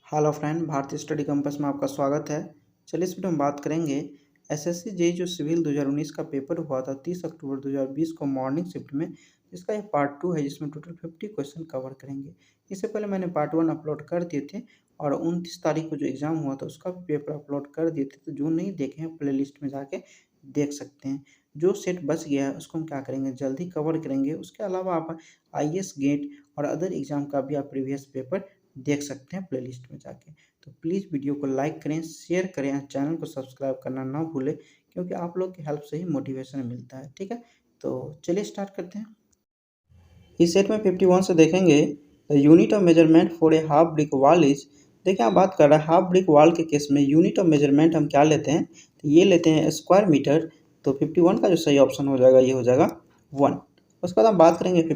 Hello friend, भारतीय study campus में आपका स्वागत है। चलिए इस वीडियो में बात करेंगे एसएससी जेईई जो सिविल 2019 का पेपर हुआ था 30 अक्टूबर 2020 को मॉर्निंग शिफ्ट में, जिसका ये पार्ट 2 है, जिसमें टोटल 50 क्वेश्चन कवर करेंगे। इससे पहले मैंने पार्ट 1 अपलोड कर दिए थे और 29 तारीख को जो एग्ज़ाम हुआ था उसका भी पेपर अपलोड कर दिए थे, तो जो नहीं देखे हैं प्ले लिस्ट में जाके देख सकते हैं। जो सेट बच गया है उसको हम क्या करेंगे, जल्दी कवर करेंगे। उसके अलावा आप आईएएस गेट और अदर एग्ज़ाम का भी आप प्रीवियस पेपर देख सकते हैं प्लेलिस्ट में जाके। तो प्लीज़ वीडियो को लाइक करें, शेयर करें और चैनल को सब्सक्राइब करना ना भूलें, क्योंकि आप लोग की हेल्प से ही मोटिवेशन मिलता है। ठीक है, तो चलिए स्टार्ट करते हैं। इस सेट में 51 से देखेंगे the unit of measurement for a half brick wall is. देखिए आप बात कर रहे हैं हाफ ब्रिक वॉल के केस में यूनिट ऑफ मेजरमेंट हम क्या लेते हैं, तो ये लेते हैं स्क्वायर मीटर। तो 51 का जो सही ऑप्शन हो जाएगा ये हो जाएगा 1। उसके बाद हम बात करेंगे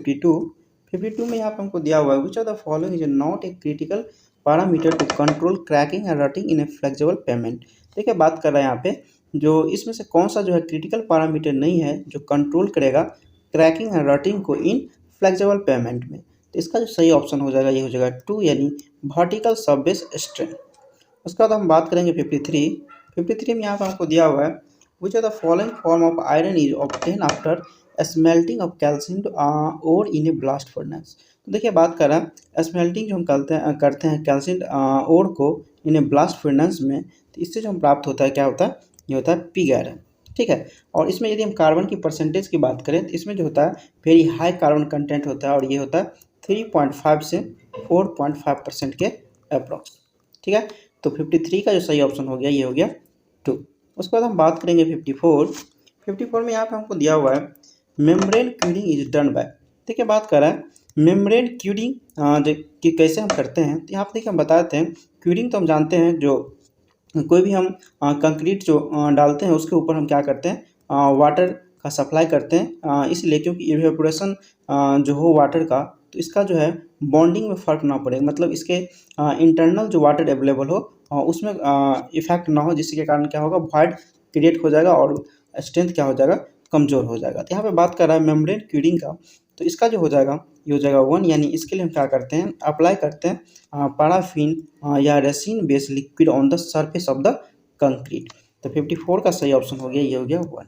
52 में यहाँ पर हमको दिया हुआ है which of the following is not a critical parameter to control cracking and rutting in a flexible pavement. देखिए बात कर रहे हैं यहाँ पे जो इसमें से कौन सा जो है क्रिटिकल पैरामीटर नहीं है जो कंट्रोल करेगा क्रैकिंग एंड रटिंग को इन फ्लेक्सिबल पेमेंट में। तो इसका जो सही ऑप्शन हो जाएगा ये हो जाएगा 2, यानी वर्टिकल सबबेस स्ट्रेन। उसके बाद हम बात करेंगे 53 में यहाँ पर हमको दिया हुआ है which are the following form of iron is obtain after smelting of calcium ore in a blast furnace. तो देखिए बात कर रहा है स्मेल्टिंग जो हम करते हैं कैल्शियम ओर को इन ए ब्लास्ट फर्नेस में, तो इससे जो हम प्राप्त होता है क्या होता है, ये होता है पिग आयरन। ठीक है, और इसमें यदि हम कार्बन की परसेंटेज की बात करें तो इसमें जो होता है वेरी हाई कार्बन कंटेंट होता है और ये होता है 3.5 से 4.5% के अप्रॉक्स। ठीक है, तो 53 का जो सही ऑप्शन हो गया ये हो गया 2। उसके बाद हम बात करेंगे 54 में यहाँ पे हमको दिया हुआ है membrane curing is done by. देखिए बात कर रहा है मेम्ब्रेन क्यूरिंग कि कैसे हम करते हैं, तो यहाँ पे देखिए हम बताते हैं क्यूरिंग तो हम जानते हैं जो कोई भी हम कंक्रीट जो डालते हैं उसके ऊपर हम क्या करते हैं वाटर का सप्लाई करते हैं, इसलिए क्योंकि इवेपोरेशन जो हो वाटर का, तो इसका जो है बॉन्डिंग में फ़र्क ना पड़े, मतलब इसके इंटरनल जो वाटर अवेलेबल हो उसमें इफेक्ट ना हो, जिसके कारण क्या होगा वॉइड क्रिएट हो जाएगा और स्ट्रेंथ क्या हो जाएगा, कमज़ोर हो जाएगा। तो यहाँ पे बात कर रहा है मेम्ब्रेन क्यूरिंग का, तो इसका जो हो जाएगा ये हो जाएगा 1, यानी इसके लिए हम क्या करते हैं अप्लाई करते हैं पैराफिन या resin based liquid on the surface of the concrete. तो 54 का सही ऑप्शन हो गया ये हो गया 1।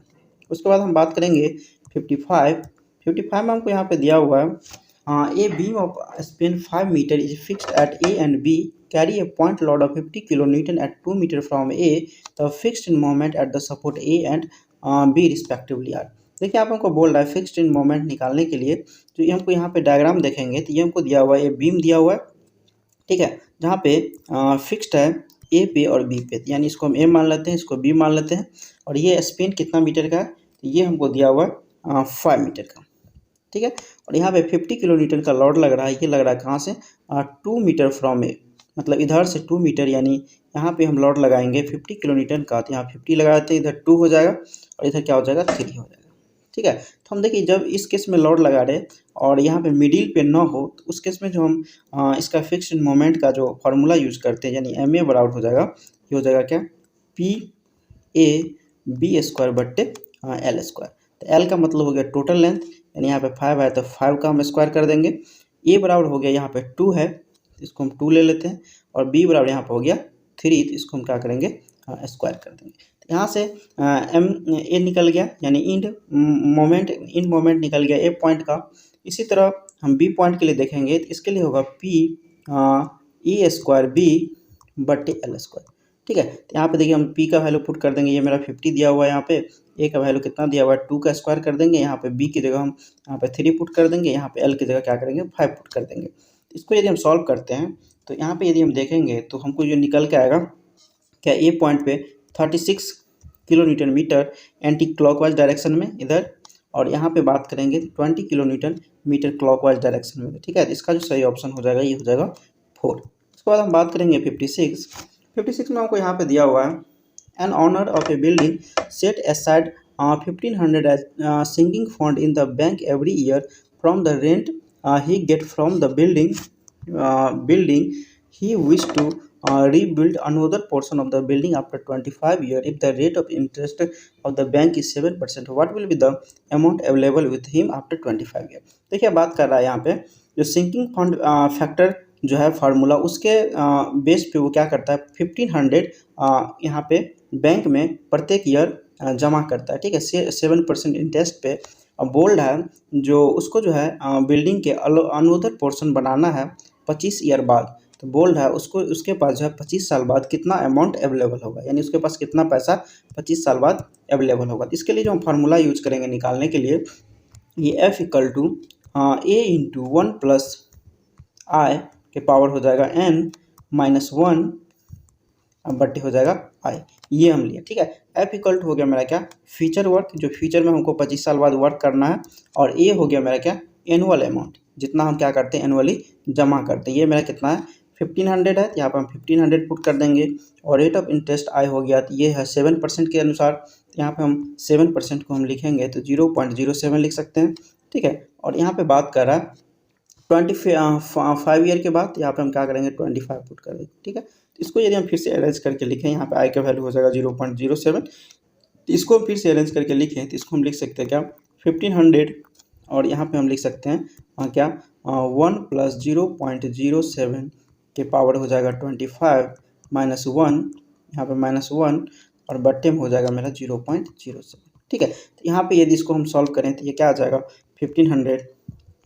उसके बाद हम बात करेंगे 55 में हमको यहाँ पे दिया हुआ है a beam of span 5 metre is fixed at A and B carry a point load of 50 kilo newton at 2 metre from A the fixed in moment at the support A and B respectively are. देखिए आप हमको बोल रहा है fixed in moment निकालने के लिए, तो ये हमको यहाँ पे डायग्राम देखेंगे तो ये हमको दिया हुआ है, ये बीम दिया हुआ है। ठीक है, जहाँ पे फिक्स्ड है ए पे और बी पे, यानी इसको हम ए मान लेते हैं, इसको बी मान लेते हैं, और ये स्पेन कितना मीटर का है, तो ये हमको दिया हुआ है 5 मीटर का। ठीक है, और यहाँ पे 50 किलो न्यूटन का लोड लग रहा है, ये लग रहा है कहाँ से 2 मीटर फ्रॉम ए, मतलब इधर से 2 मीटर, यानी यहाँ पे हम लोड लगाएंगे 50 किलो न्यूटन का, तो यहाँ 50 लगा देते हैं, इधर 2 हो जाएगा और इधर क्या हो जाएगा 3 हो जाएगा। ठीक है, तो हम देखिए जब इस केस में लोड लगा रहे और यहाँ पे मिडिल पे ना हो, तो उस केस में जो हम इसका फिक्स्ड मोमेंट का जो फार्मूला यूज़ करते हैं, यानी एम ए बराबर हो जाएगा, ये हो जाएगा क्या पी ए बी स्क्वायर बट्टे एल स्क्वायर। तो एल का मतलब हो गया टोटल लेंथ, यानी यहाँ पे 5 है तो 5 का हम स्क्वायर कर देंगे। ए बराबर हो गया यहाँ पे 2 है, इसको हम 2 ले लेते हैं, और बी बराबर यहाँ पे हो गया 3, तो इसको हम क्या करेंगे स्क्वायर कर देंगे। तो यहाँ से एम ए निकल गया, यानी इंड मोमेंट निकल गया ए पॉइंट का। इसी तरह हम बी पॉइंट के लिए देखेंगे तो इसके लिए होगा पी ई स्क्वायर बी बट्टे एल स्क्वायर। ठीक है, तो यहाँ पे देखिए हम पी का वैल्यू पुट कर देंगे, ये मेरा 50 दिया हुआ है, यहाँ पे ए का वैल्यू कितना दिया हुआ है 2 का स्क्वायर कर देंगे, यहाँ पे बी की जगह हम यहाँ पे 3 पुट कर देंगे, यहाँ पे एल की जगह क्या करेंगे 5 पुट कर देंगे। इसको यदि हम सॉल्व करते हैं तो यहाँ पे यदि हम देखेंगे तो हमको जो निकल के आएगा क्या ए पॉइंट पे 36 kilo newton metre anti clockwise direction में इधर, और यहाँ पे बात करेंगे 20 kilo newton metre clockwise direction में। ठीक है, तो इसका जो सही ऑप्शन हो जाएगा ये हो जाएगा 4। उसके बाद हम बात करेंगे 56 में हमको यहाँ पे दिया हुआ है an owner of a building set aside 1500 as sinking fund in the bank every year from the rent he get from the building he wished to rebuild another portion of the building after 25 years. If the rate of interest of the bank is 7%, what will be the amount available with him after 25 years? देखिए बात कर रहा है यहाँ पे जो sinking fund factor जो है फार्मूला उसके बेस पे वो क्या करता है 1500 यहाँ पे बैंक में प्रत्येक ईयर जमा करता है, ठीक है, 7% इंटरेस्ट पे। बोल्ड है जो उसको जो है बिल्डिंग के अनअदर पोर्शन बनाना है 25 ईयर बाद। तो बोल्ड है उसको उसके पास जो है 25 साल बाद कितना अमाउंट अवेलेबल होगा, यानी उसके पास कितना पैसा 25 साल बाद अवेलेबल होगा। इसके लिए जो हम फार्मूला यूज करेंगे निकालने के लिए, ये F equal to A into 1+i के पावर हो जाएगा n-1 बट्टे हो जाएगा आई, ये हम लिए, ठीक है। एफ इक्वल टू हो गया मेरा क्या फ्यूचर वर्क, जो फ्यूचर में हमको 25 साल बाद वर्क करना है, और ए हो गया मेरा क्या एनुअल अमाउंट, जितना हम क्या करते हैं एनुअली जमा करते हैं। ये मेरा कितना है 1500 है, तो यहाँ पर हम 1500 पुट कर देंगे। और रेट ऑफ इंटरेस्ट आई हो गया, तो ये है 7% के अनुसार, तो यहाँ पे हम 7% को हम लिखेंगे तो 0.07 लिख सकते हैं, ठीक है। और यहाँ पे बात कर रहा है 25 ईयर के बाद, यहाँ पे हम क्या करेंगे 25 पुट करेंगे, ठीक है। तो इसको यदि हम फिर से अरेंज करके लिखें, यहाँ पे आई का वैल्यू हो जाएगा 0.07, इसको फिर से अरेंज करके लिखें तो इसको हम लिख सकते हैं क्या 1500, और यहाँ पे हम लिख सकते हैं क्या 1+0.07 के पावर हो जाएगा 25 -1, यहाँ पे -1 और बट्टे में हो जाएगा मेरा 0.07, ठीक है। तो यहाँ पे यदि इसको हम सॉल्व करें तो ये क्या आ जाएगा 1500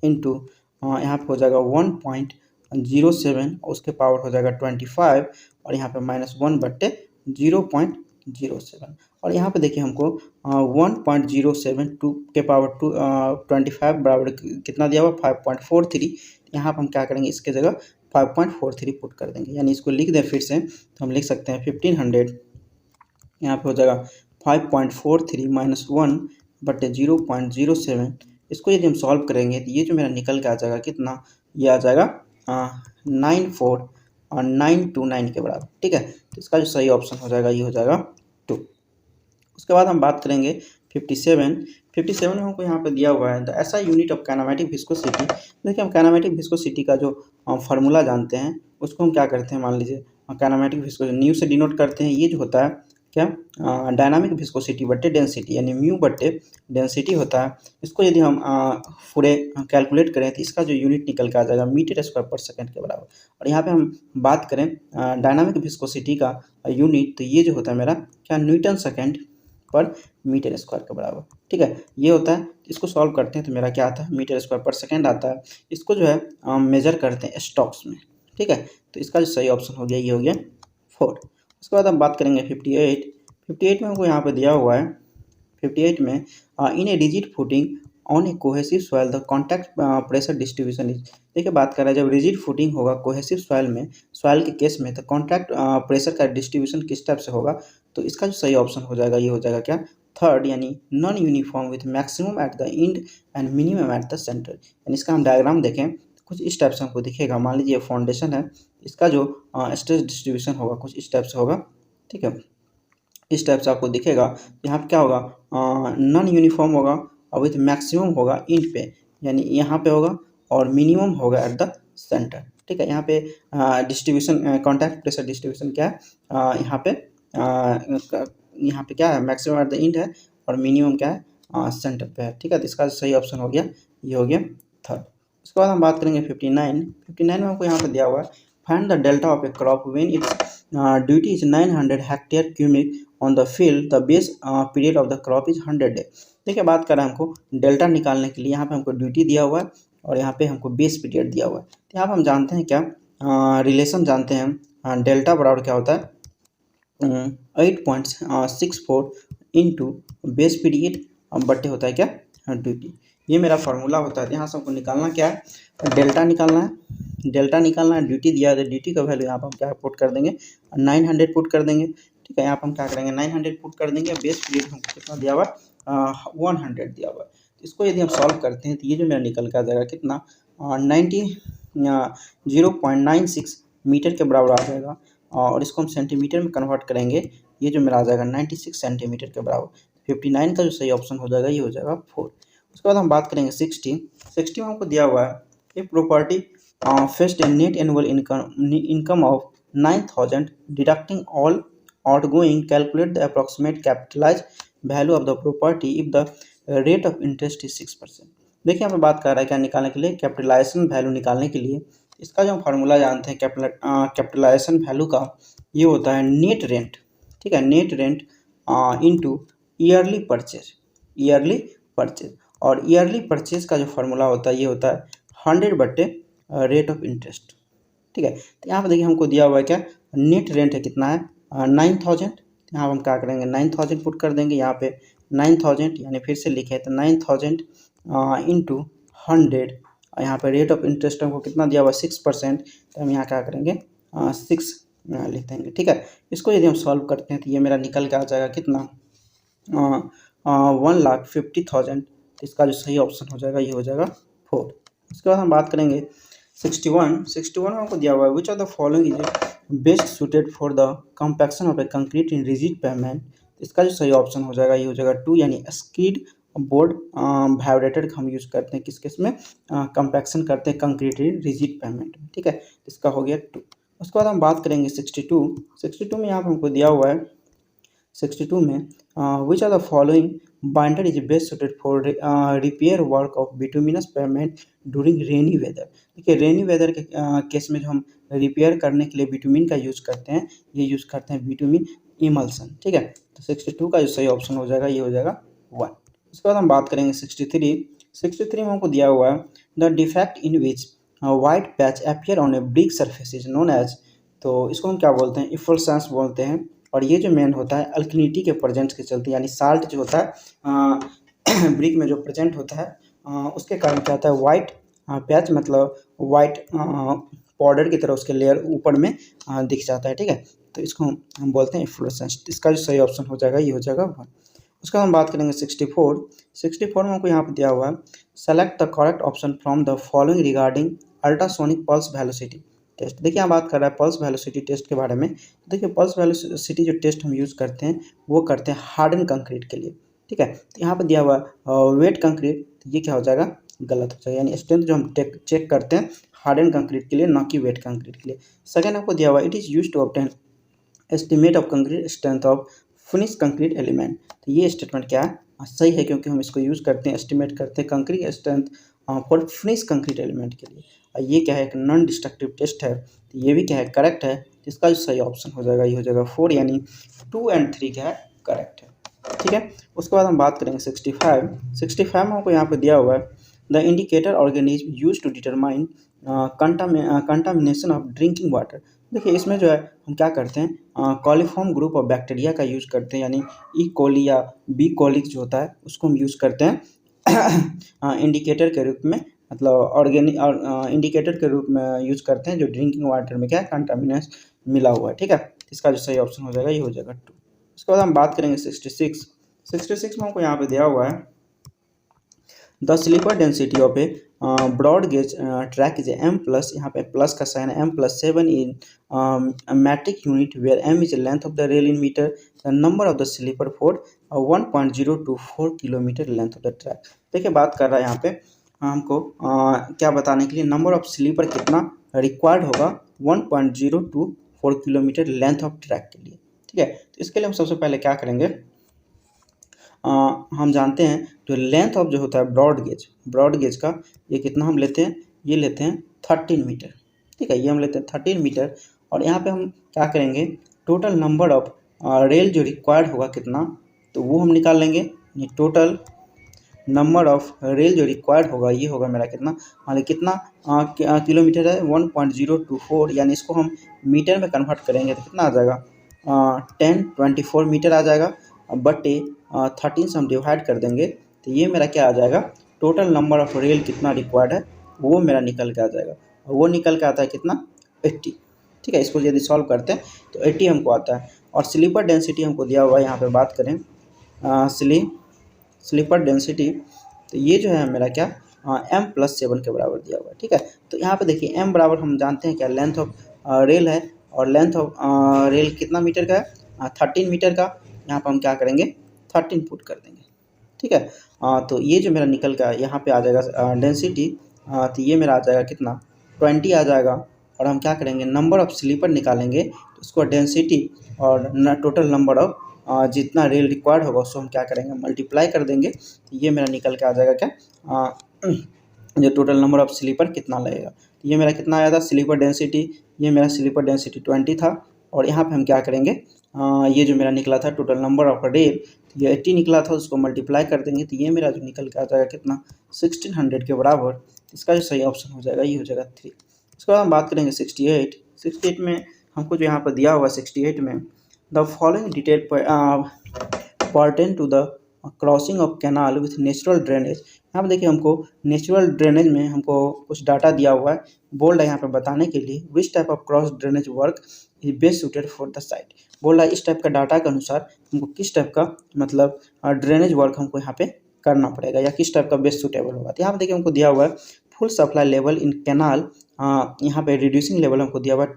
इंटू यहाँ पे हो जाएगा 1.07 और उसके पावर हो जाएगा 25 और यहाँ पे -1 बट्टे 0.07, और यहाँ पे देखिए हमको 1.072 के पावर 25 बराबर कितना दिया हुआ 5.43, यहाँ पर हम क्या करेंगे इसके जगह 5.43 पुट कर देंगे, यानी इसको लिख दें फिर से तो हम लिख सकते हैं 1500 यहाँ पे हो जाएगा 5.43 -1 बट्टे 0.07। इसको यदि हम सॉल्व करेंगे तो ये जो मेरा निकल के आ जाएगा कितना, ये आ जाएगा 94.929 के बराबर, ठीक है। तो इसका जो सही ऑप्शन हो जाएगा ये हो जाएगा 2। उसके बाद हम बात करेंगे 57 में हमको यहाँ पे दिया हुआ है द ऐसा यूनिट ऑफ काइनेमेटिक विस्कोसिटी। देखिए हम काइनेमेटिक विस्कोसिटी का जो फार्मूला जानते हैं उसको हम क्या करते हैं, मान लीजिए काइनेमेटिक विस्कोसिटी न्यू से डिनोट करते हैं, ये जो होता है क्या डायनामिक विस्कोसिटी बट्टे डेंसिटी, यानी म्यू बट्टे डेंसिटी होता है। इसको यदि हम पूरे कैलकुलेट करें तो इसका जो यूनिट निकल के आ जाएगा मीटर स्क्वायर पर सेकंड के बराबर। और यहाँ पे हम बात करें डायनामिक विस्कोसिटी का यूनिट, तो ये जो होता है मेरा क्या न्यूटन सेकेंड पर मीटर स्क्वायर के बराबर, ठीक है, ये होता है। इसको सॉल्व करते हैं तो मेरा क्या आता है मीटर स्क्वायर पर सेकंड आता है। इसको जो है मेजर करते हैं स्टॉक्स में, ठीक है। तो इसका जो सही ऑप्शन हो गया ये हो गया 4। उसके बाद हम बात करेंगे 58 में हमको यहाँ पे दिया हुआ है 58 में in a rigid footing on a cohesive soil the contact pressure distribution is. देखिए बात कर रहा है जब रिजिड फुटिंग होगा कोहेसिव सॉइल में, सॉइल के केस में, तो कॉन्टैक्ट प्रेशर का डिस्ट्रीब्यूशन किस टाइप से होगा, तो इसका जो सही ऑप्शन हो जाएगा ये हो जाएगा क्या 3rd, यानी non uniform with maximum at the end and minimum at the centre. यानी इसका हम डायग्राम देखें कुछ इस टाइप से हमको दिखेगा। मान लीजिए फाउंडेशन है, इसका जो स्ट्रेस डिस्ट्रीब्यूशन होगा कुछ इस टाइप से होगा, ठीक है, इस टाइप से आपको दिखेगा। यहाँ पे क्या होगा नॉन यूनिफॉर्म होगा और विथ मैक्सिमम होगा इंड पे, यानी यहाँ पे होगा, और मिनिमम होगा एट द सेंटर, ठीक है। यहाँ पे डिस्ट्रीब्यूशन कॉन्टैक्ट प्रेशर डिस्ट्रीब्यूशन क्या है यहाँ पे क्या है मैक्सिमम एट द इंड है और मिनिमम क्या है सेंटर पे है, ठीक है। तो इसका सही ऑप्शन हो गया ये हो गया 3rd। उसके बाद हम बात करेंगे 59 में हमको यहाँ पे दिया हुआ है find the delta of A crop when it's duty is 900 hectare cubic on the field the base period of the crop is 100 day. देखिए बात कर रहे हैं हमको डेल्टा निकालने के लिए, यहाँ पे हमको ड्यूटी दिया हुआ है और यहाँ पे हमको बेस पीरियड दिया हुआ है। तो यहाँ पे हम जानते हैं क्या रिलेशन जानते हैं डेल्टा बराबर क्या होता है 8.64 इंटू बेस पीरियड बट्टे होता है क्या ड्यूटी। ये मेरा फार्मूला होता है। यहाँ से हमको निकालना क्या है डेल्टा निकालना है, ड्यूटी दिया है, ड्यूटी का वैल्यू यहाँ पर हम क्या पुट कर देंगे 900 पुट कर देंगे, ठीक है। यहाँ पर हम क्या करेंगे 900 पुट कर देंगे, बेस पीरियड हमको कितना दिया हुआ 100 दिया हुआ है। तो इसको यदि हम सॉल्व करते हैं तो ये जो मेरा निकल के आ जाएगा कितना 0.96 मीटर के बराबर आ जाएगा, और इसको हम सेंटीमीटर में कन्वर्ट करेंगे, ये जो मेरा आ जाएगा 96 सेंटीमीटर के बराबर। 59 का जो सही ऑप्शन हो जाएगा ये हो जाएगा 4। उसके बाद हम बात करेंगे 60 में हमको दिया हुआ है ये property fetch a net annual income of 9000 deducting all outgoing calculate the approximate capitalise value of the property if the rate of interest is 6%। देखिए यहाँ पे बात कर रहा है क्या निकालने के लिए कैपिटलाइजेशन वैल्यू निकालने के लिए, इसका जो फार्मूला जानते हैं कैपिटलाइजेशन वैल्यू का, ये होता है नेट रेंट, ठीक है, net rent into yearly purchase, yearly purchase. और ईयरली परचेज का जो फार्मूला होता है ये होता है 100 बटे रेट ऑफ इंटरेस्ट, ठीक है। तो यहाँ पर देखिए हमको दिया हुआ है क्या, नेट रेंट है कितना है 9000, यहाँ पर हम क्या करेंगे 9000 पुट कर देंगे यहाँ पे 9000, यानी फिर से लिखे तो 9000 इंटू 100, यहाँ पे रेट ऑफ इंटरेस्ट हमको कितना दिया हुआ 6%, तो हम यहाँ क्या करेंगे 6 लिख देंगे, ठीक है। इसको यदि हम सॉल्व करते हैं तो ये मेरा निकल के आ जाएगा कितना 1,50,000, तो इसका जो सही ऑप्शन हो जाएगा ये हो जाएगा 4। उसके बाद हम बात करेंगे 61 में हमको दिया हुआ है which of the following is best suited for the compaction of A concrete in rigid pavement, इसका जो सही ऑप्शन हो जाएगा ये हो जाएगा 2, यानी स्किड बोर्ड वाइब्रेटेड हम यूज करते हैं किस केस में, कंपैक्शन करते हैं कंक्रीट इन रिजिड पेवमेंट में, ठीक है। इसका हो गया 2। उसके बाद हम बात करेंगे 62 में यहाँ पर हमको दिया हुआ है 62 में which are the following binder is best suited for repair work of bituminous pavement during rainy weather. देखिए रेनी वेदर के केस में जो हम रिपेयर करने के लिए बिटुमिन का यूज करते हैं, ये यूज करते हैं बिटुमिन इमल्सन, ठीक है। तो 62 का जो सही ऑप्शन हो जाएगा ये हो जाएगा 1। उसके बाद हम बात करेंगे 63 में हमको दिया हुआ है the defect in which white patch appear on a brick surface is known as, तो इसको हम क्या बोलते हैं इफुल्सेंस बोलते हैं। और ये जो मेन होता है अल्कनिटी के प्रेजेंट के चलते, यानी साल्ट जो होता है ब्रिक में जो प्रेजेंट होता है उसके कारण क्या होता है वाइट पैच, मतलब वाइट पाउडर की तरह उसके लेयर ऊपर में दिख जाता है, ठीक है। तो इसको हम बोलते हैं इफ्लोरेसेंस। इसका जो सही ऑप्शन हो जाएगा ये हो जाएगा 1। उसका हम बात करेंगे 64 में हमको यहाँ पर दिया हुआ है select the correct option from the following regarding ultrasonic pulse velocity test. देखिए यहाँ बात कर रहा है पल्स वेलोसिटी टेस्ट के बारे में। देखिए पल्स वेलोसिटी जो टेस्ट हम यूज़ करते हैं वो करते हैं हार्डन कंक्रीट के लिए, ठीक है। तो यहाँ पर दिया हुआ वेट कंक्रीट, तो ये क्या हो जाएगा गलत हो जाएगा, यानी स्ट्रेंथ जो हम चेक करते हैं हार्डन कंक्रीट के लिए, ना कि वेट कंक्रीट के लिए। सेकेंड आपको दिया हुआ it is use to obtain estimate of concrete strength of finish concrete element. तो ये स्टेटमेंट क्या है सही है, क्योंकि हम इसको यूज़ करते हैं एस्टिमेट करते हैं concrete strength for finish concrete element के लिए। और ये क्या है एक नॉन डिस्ट्रक्टिव टेस्ट है, तो ये भी क्या है करेक्ट है। इसका जो सही ऑप्शन हो जाएगा ये हो जाएगा 4, यानी 2 और 3 क्या है करेक्ट है, ठीक है। उसके बाद हम बात करेंगे 65 में हमको यहाँ पे दिया हुआ है the indicator organism use to determine contamination of drinking water. देखिए इसमें जो है हम क्या करते हैं कॉलीफॉर्म ग्रुप ऑफ बैक्टीरिया का यूज़ करते हैं, यानी ई कोली या बी कोलिक जो होता है उसको हम यूज़ करते हैं इंडिकेटर के रूप में, मतलब ऑर्गेनिक और इंडिकेटर के रूप में यूज करते हैं जो ड्रिंकिंग वाटर में क्या है कंटामिनेंस मिला हुआ है, ठीक है। इसका जो सही ऑप्शन हो जाएगा ये हो जाएगा 2। उसके बाद हम बात करेंगे 66 में हमको यहाँ पे दिया हुआ है the sleeper density of a broad gauge track is M+, यहाँ पे प्लस का साइन है M+7 in metric unit where M is length of the rail in metre, the number of the sleeper for 1.024 kilometre length of the track. देखिए बात कर रहा है यहाँ पे हमको क्या बताने के लिए नंबर ऑफ स्लीपर कितना रिक्वायर्ड होगा 1.024 किलोमीटर लेंथ ऑफ ट्रैक के लिए, ठीक है। तो इसके लिए हम सबसे पहले क्या करेंगे हम जानते हैं जो लेंथ ऑफ जो होता है ब्रॉड गेज का ये कितना हम लेते हैं, ये लेते हैं 13 मीटर, ठीक है। ये हम लेते हैं 13 मीटर और यहाँ पे हम क्या करेंगे टोटल नंबर ऑफ रेल जो रिक्वायर्ड होगा कितना, तो वो हम निकाल लेंगे। ये टोटल नंबर ऑफ रेल जो रिक्वायर्ड होगा ये होगा मेरा कितना, मान लीजिए कितना किलोमीटर है 1.024, यानी इसको हम मीटर में कन्वर्ट करेंगे तो कितना आ जाएगा 1024 मीटर आ जाएगा। बटे 13 से हम डिवाइड कर देंगे तो ये मेरा क्या आ जाएगा टोटल नंबर ऑफ रेल कितना रिक्वायर्ड है वो मेरा निकल के आ जाएगा, और वो निकल के आता है कितना 80, ठीक है। इसको यदि सॉल्व करते हैं तो 80 हमको आता है। और स्लीपर डेंसिटी हमको दिया हुआ है, यहाँ पे बात करें स्लीपर डेंसिटी, तो ये जो है मेरा क्या M+7 के बराबर दिया हुआ है, ठीक है। तो यहाँ पे देखिए M बराबर हम जानते हैं क्या लेंथ ऑफ रेल है, और लेंथ ऑफ रेल कितना मीटर का है 13 मीटर का। यहाँ पर हम क्या करेंगे 13 पुट कर देंगे, ठीक है। तो ये जो मेरा निकल का यहाँ पे आ जाएगा डेंसिटी, तो ये मेरा आ जाएगा कितना 20 आ जाएगा। और हम क्या करेंगे नंबर ऑफ स्लीपर निकालेंगे तो उसको डेंसिटी और टोटल नंबर ऑफ जितना रेल रिक्वायर्ड होगा उसको हम क्या करेंगे मल्टीप्लाई कर देंगे, तो ये मेरा निकल के आ जाएगा क्या जो टोटल नंबर ऑफ स्लीपर कितना लगेगा। ये मेरा कितना आया था स्लीपर डेंसिटी, ये मेरा स्लीपर डेंसिटी 20 था। और यहाँ पे हम क्या करेंगे, ये जो मेरा निकला था टोटल नंबर ऑफ रेल, ये 80 निकला था, उसको मल्टीप्लाई कर देंगे तो ये मेरा जो निकल के आ जाएगा कितना 1600 के बराबर। इसका जो सही ऑप्शन हो जाएगा ये हो जाएगा 3। उसके बाद हम बात करेंगे 68 में हमको जो यहाँ पर दिया हुआ 68 में the following detail pertain to the crossing of canal with natural drainage. यहाँ पर देखिए हमको नेचुरल ड्रेनेज में हमको कुछ डाटा दिया हुआ है, बोल्ड है यहाँ पे बताने के लिए which type of cross drainage work is best suited for the site. बोल रहा है इस टाइप का डाटा के अनुसार हमको किस टाइप का मतलब ड्रेनेज वर्क हमको यहाँ पे करना पड़ेगा या किस टाइप का बेस्ट सूटेबल होगा। तो यहाँ पे देखिए हमको दिया हुआ है full supply level in canal, यहाँ पे रिड्यूसिंग लेवल हमको दिया हुआ है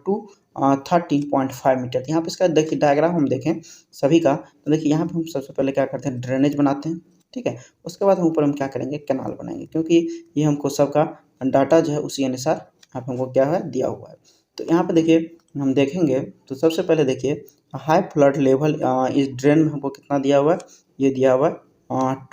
13.5 मीटर। यहाँ पे इसका देखिए डायग्राम हम देखें सभी का, तो देखिए यहाँ पे हम सबसे पहले क्या करते हैं ड्रेनेज बनाते हैं, ठीक है। उसके बाद हम ऊपर हम क्या करेंगे कैनाल बनाएंगे, क्योंकि ये हमको सबका डाटा जो है उसी अनुसार यहाँ पे हमको क्या है दिया हुआ है। तो यहाँ पे देखिए हम देखेंगे तो सबसे पहले देखिए हाई फ्लड लेवल इस ड्रेन में हमको कितना दिया हुआ है, ये दिया हुआ है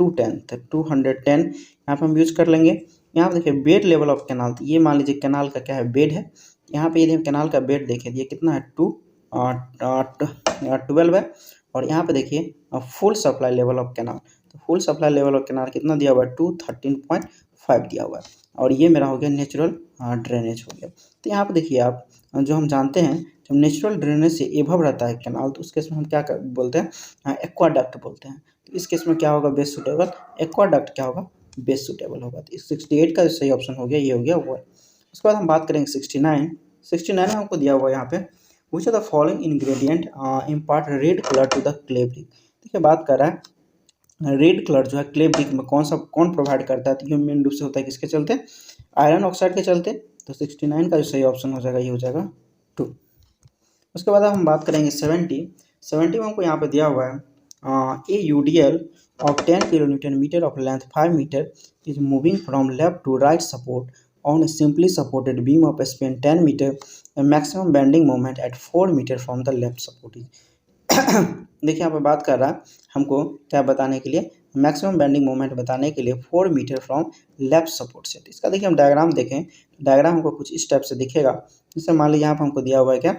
210 यहाँ पे हम यूज कर लेंगे। यहाँ पे देखिए बेड लेवल ऑफ कैनाल, तो ये मान लीजिए कैनाल का क्या है बेड है। यहाँ पे यदि हम कैनाल का बेड देखें ये कितना है 12 है। और यहाँ पे देखिए full supply level of canal, तो full supply level of canal कितना दिया हुआ है 213.5 दिया हुआ है। और ये मेरा हो गया नेचुरल ड्रेनेज हो गया। तो यहाँ पे देखिए आप जो हम जानते हैं जब नेचुरल ड्रेनेज से एभव रहता है कैनाल तो उस केस में हम क्या बोलते हैं एक्वाडक्ट बोलते हैं। तो इस केस में क्या होगा बेस्ट सूटेबल, एक्वाडक्ट क्या होगा बेस्ट सूटेबल होगा। तो 68 का जो सही ऑप्शन हो गया ये हो गया वो। उसके बाद हम बात करेंगे 69 में हमको दिया हुआ है यहाँ पे which are the following ingredient impart red colour to the clay brick. देखिए बात कर रहा है रेड कलर जो है क्ले ब्रिक में कौन प्रोवाइड करता है, तो ये मेन रूप से होता है किसके चलते आयरन ऑक्साइड के चलते। तो 69 का जो सही ऑप्शन हो जाएगा ये हो जाएगा 2। उसके बाद हम बात करेंगे 70 में हमको यहाँ पे दिया हुआ है ए UDL of 10 kN of length 5 meter is moving from left to right support on a simply supported beam of a span 10 meter, a maximum bending moment at 4 meter from the left support is। देखिए यहाँ पे बात कर रहा है हमको क्या बताने के लिए मैक्सिमम बेंडिंग मोमेंट बताने के लिए 4 मीटर फ्रॉम लेफ्ट सपोर्ट से। तो इसका देखिए हम डायग्राम देखें, डायग्राम हमको कुछ इस टाइप से दिखेगा। जैसे मान लीजिए यहाँ पर हमको दिया हुआ है क्या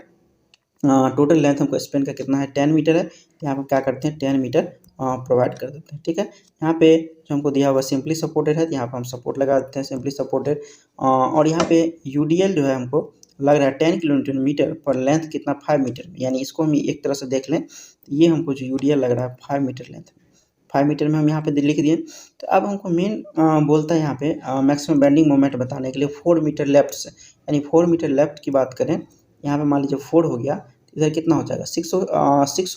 टोटल लेंथ हमको स्पेन का कितना है 10 मीटर है, तो यहाँ पर क्या करते हैं 10 मीटर प्रोवाइड कर देते हैं, ठीक है। यहाँ पे जो हमको दिया हुआ सिंपली सपोर्टेड है तो यहाँ पर हम सपोर्ट लगा देते हैं सिंपली सपोर्टेड। और यहाँ पे UDL जो है हमको लग रहा है 10 kN पर लेंथ कितना 5 मीटर में, यानी इसको हम एक तरह से देख लें तो ये हमको जो UDL लग रहा है 5 मीटर लेंथ में, 5 मीटर में हम यहाँ पे लिख दिए। तो अब हमको मेन बोलता है यहाँ पे मैक्सिमम बेंडिंग मोमेंट बताने के लिए 4 मीटर लेफ्ट से, यानी 4 मीटर लेफ्ट की बात करें यहाँ पे मान लीजिए 4 हो गया, इधर कितना हो जाएगा 6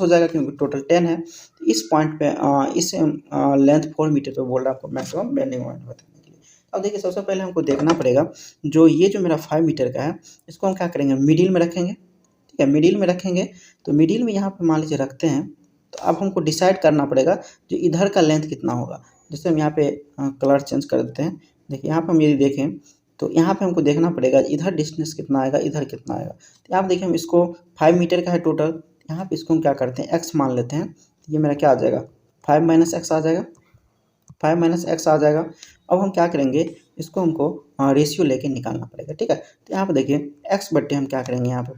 हो जाएगा क्योंकि टोटल 10 है। तो इस पॉइंट पे इस लेंथ 4 मीटर पे बोल रहा है आपको मैक्सिमम बेंडिंग मोमेंट बताने के लिए। अब देखिए सबसे पहले हमको देखना पड़ेगा जो ये जो मेरा 5 मीटर का है इसको हम क्या करेंगे मिडिल में रखेंगे, ठीक है। मिडिल में रखेंगे तो मिडिल में यहाँ पे मान लीजिए रखते हैं, तो अब हमको डिसाइड करना पड़ेगा जो इधर का लेंथ कितना होगा। जैसे हम यहाँ पे कलर चेंज कर देते हैं, देखिए यहाँ पे हम यदि देखें तो यहाँ पे हमको देखना पड़ेगा इधर डिस्टेंस कितना आएगा इधर कितना आएगा। तो यहाँ पे देखिए हम इसको 5 मीटर का है टोटल, यहाँ पे इसको हम क्या करते हैं x मान लेते हैं, तो ये मेरा क्या आ जाएगा 5 - x आ जाएगा, 5 - x आ जाएगा। अब हम क्या करेंगे इसको हमको रेशियो लेके निकालना पड़ेगा, ठीक है। तो यहाँ पे देखिए x बट्टे हम क्या करेंगे यहाँ पे